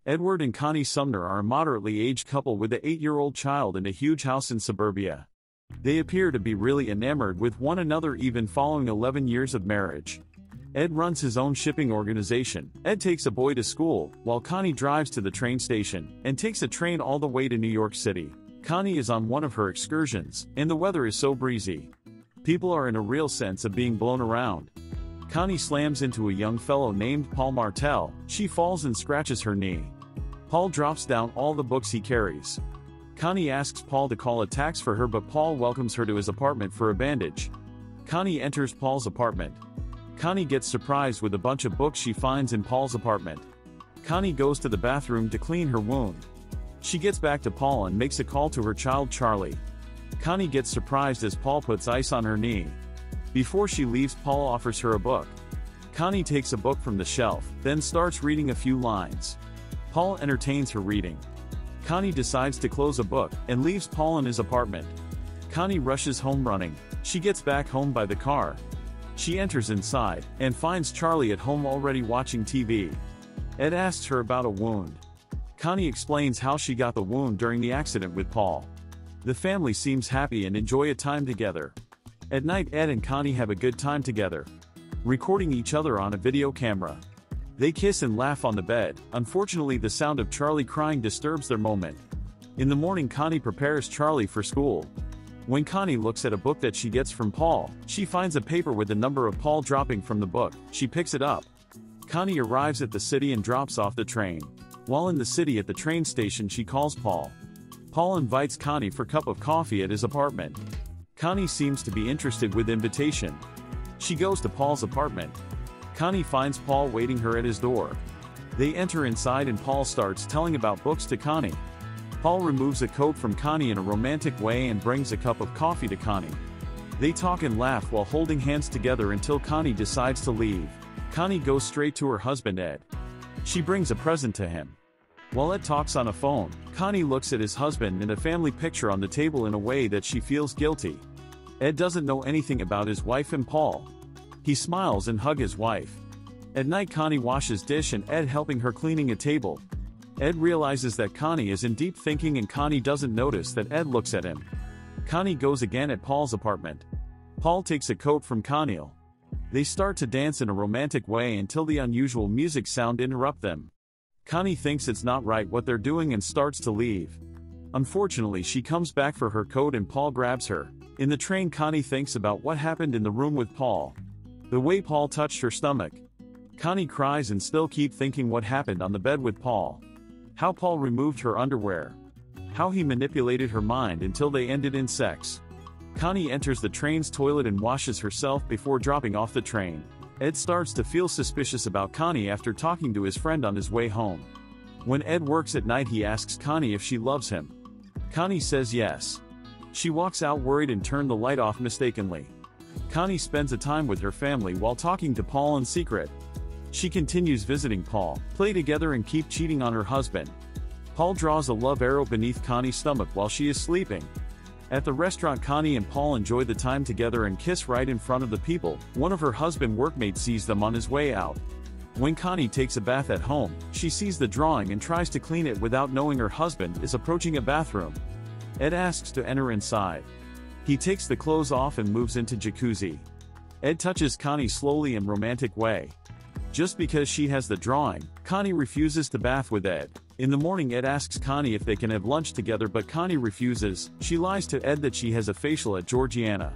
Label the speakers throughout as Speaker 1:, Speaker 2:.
Speaker 1: Edward and Connie Sumner are a moderately aged couple with an 8-year-old child in a huge house in suburbia. They appear to be really enamored with one another even following 11 years of marriage. Ed runs his own shipping organization. Ed takes a boy to school, while Connie drives to the train station and takes a train all the way to New York City. Connie is on one of her excursions, and the weather is so breezy. People are in a real sense of being blown around. Connie slams into a young fellow named Paul Martell. She falls and scratches her knee. Paul drops down all the books he carries. Connie asks Paul to call a taxi for her, but Paul welcomes her to his apartment for a bandage. Connie enters Paul's apartment. Connie gets surprised with a bunch of books she finds in Paul's apartment. Connie goes to the bathroom to clean her wound. She gets back to Paul and makes a call to her child Charlie. Connie gets surprised as Paul puts ice on her knee. Before she leaves, Paul offers her a book. Connie takes a book from the shelf, then starts reading a few lines. Paul entertains her reading. Connie decides to close a book and leaves Paul in his apartment. Connie rushes home running. She gets back home by the car. She enters inside and finds Charlie at home already watching TV. Ed asks her about a wound. Connie explains how she got the wound during the accident with Paul. The family seems happy and enjoy a time together. At night, Ed and Connie have a good time together, recording each other on a video camera. They kiss and laugh on the bed. Unfortunately, the sound of Charlie crying disturbs their moment. In the morning, Connie prepares Charlie for school. When Connie looks at a book that she gets from Paul, she finds a paper with the number of Paul dropping from the book. She picks it up. Connie arrives at the city and drops off the train. While in the city at the train station, she calls Paul. Paul invites Connie for a cup of coffee at his apartment. Connie seems to be interested with invitation. She goes to Paul's apartment. Connie finds Paul waiting her at his door. They enter inside and Paul starts telling about books to Connie. Paul removes a coat from Connie in a romantic way and brings a cup of coffee to Connie. They talk and laugh while holding hands together until Connie decides to leave. Connie goes straight to her husband Ed. She brings a present to him. While Ed talks on a phone, Connie looks at his husband and a family picture on the table in a way that she feels guilty. Ed doesn't know anything about his wife and Paul. He smiles and hugs his wife. At night, Connie washes dish and Ed helping her cleaning a table. Ed realizes that Connie is in deep thinking and Connie doesn't notice that Ed looks at him. Connie goes again at Paul's apartment. Paul takes a coat from Connie. They start to dance in a romantic way until the unusual music sound interrupt them. Connie thinks it's not right what they're doing and starts to leave. Unfortunately, she comes back for her coat and Paul grabs her. In the train, Connie thinks about what happened in the room with Paul. The way Paul touched her stomach. Connie cries and still keep thinking what happened on the bed with Paul. How Paul removed her underwear. How he manipulated her mind until they ended in sex. Connie enters the train's toilet and washes herself before dropping off the train. Ed starts to feel suspicious about Connie after talking to his friend on his way home. When Ed works at night, he asks Connie if she loves him. Connie says yes. She walks out worried and turns the light off mistakenly. Connie spends a time with her family while talking to Paul in secret. She continues visiting Paul, play together and keep cheating on her husband. Paul draws a love arrow beneath Connie's stomach while she is sleeping. At the restaurant, Connie and Paul enjoy the time together and kiss right in front of the people. One of her husband workmates sees them on his way out. When Connie takes a bath at home, she sees the drawing and tries to clean it without knowing her husband is approaching a bathroom. Ed asks to enter inside. He takes the clothes off and moves into jacuzzi. Ed touches Connie slowly in romantic way. Just because she has the drawing, Connie refuses to bath with Ed. In the morning, Ed asks Connie if they can have lunch together, but Connie refuses. She lies to Ed that she has a facial at Georgiana.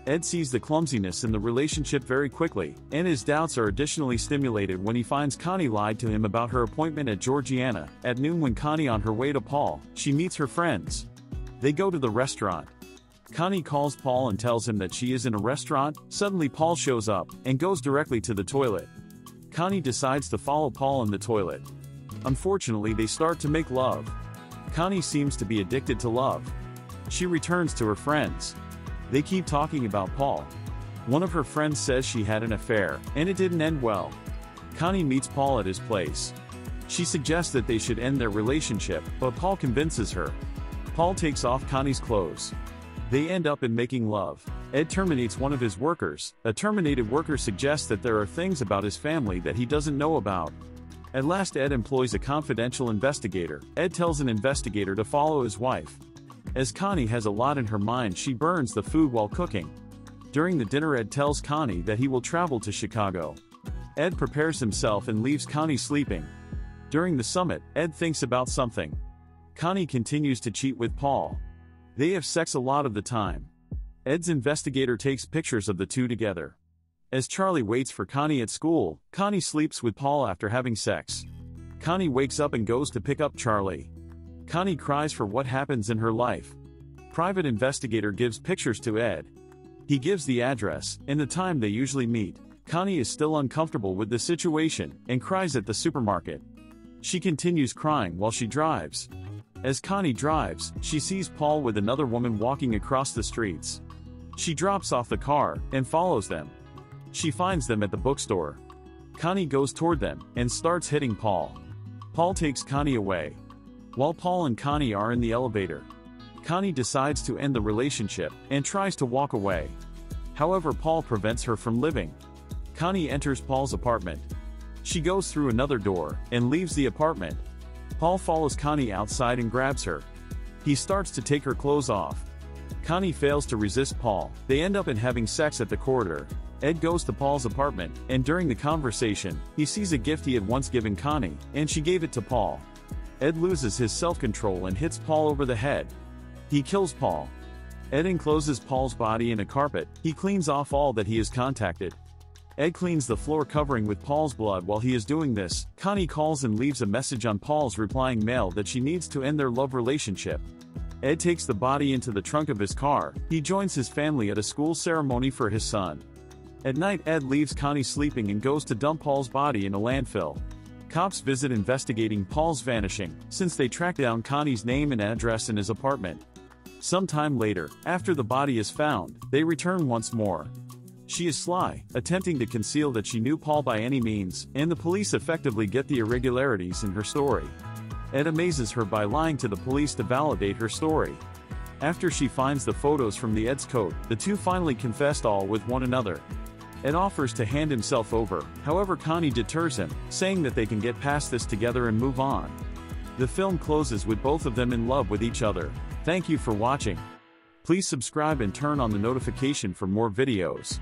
Speaker 1: Ed sees the clumsiness in the relationship very quickly, and his doubts are additionally stimulated when he finds Connie lied to him about her appointment at Georgiana. At noon, when Connie on her way to Paul, she meets her friends. They go to the restaurant. Connie calls Paul and tells him that she is in a restaurant. Suddenly, Paul shows up and goes directly to the toilet. Connie decides to follow Paul in the toilet. Unfortunately, they start to make love. Connie seems to be addicted to love. She returns to her friends. They keep talking about Paul. One of her friends says she had an affair, and it didn't end well. Connie meets Paul at his place. She suggests that they should end their relationship, but Paul convinces her. Paul takes off Connie's clothes. They end up in making love. Ed terminates one of his workers. A terminated worker suggests that there are things about his family that he doesn't know about. At last Ed employs a confidential investigator. Ed tells an investigator to follow his wife. As Connie has a lot in her mind, she burns the food while cooking. During the dinner, Ed tells Connie that he will travel to Chicago. Ed prepares himself and leaves Connie sleeping. During the summit, Ed thinks about something. Connie continues to cheat with Paul. They have sex a lot of the time. Ed's investigator takes pictures of the two together. As Charlie waits for Connie at school, Connie sleeps with Paul after having sex. Connie wakes up and goes to pick up Charlie. Connie cries for what happens in her life. Private investigator gives pictures to Ed. He gives the address and the time they usually meet. Connie is still uncomfortable with the situation and cries at the supermarket. She continues crying while she drives. As Connie drives, she sees Paul with another woman walking across the streets. She drops off the car and follows them. She finds them at the bookstore. Connie goes toward them and starts hitting Paul. Paul takes Connie away. While Paul and Connie are in the elevator, Connie decides to end the relationship and tries to walk away. However, Paul prevents her from leaving. Connie enters Paul's apartment. She goes through another door and leaves the apartment. Paul follows Connie outside and grabs her. He starts to take her clothes off. Connie fails to resist Paul. They end up in having sex at the corridor. Ed goes to Paul's apartment, and during the conversation, he sees a gift he had once given Connie, and she gave it to Paul. Ed loses his self-control and hits Paul over the head. He kills Paul. Ed encloses Paul's body in a carpet. He cleans off all that he has contacted. Ed cleans the floor covering with Paul's blood. While he is doing this, Connie calls and leaves a message on Paul's replying mail that she needs to end their love relationship. Ed takes the body into the trunk of his car. He joins his family at a school ceremony for his son. At night, Ed leaves Connie sleeping and goes to dump Paul's body in a landfill. Cops visit investigating Paul's vanishing, since they track down Connie's name and address in his apartment. Sometime later, after the body is found, they return once more. She is sly, attempting to conceal that she knew Paul by any means, and the police effectively get the irregularities in her story. Ed amazes her by lying to the police to validate her story. After she finds the photos from the Ed's coat, the two finally confessed all with one another. Ed offers to hand himself over, however Connie deters him, saying that they can get past this together and move on. The film closes with both of them in love with each other. Thank you for watching. Please subscribe and turn on the notification for more videos.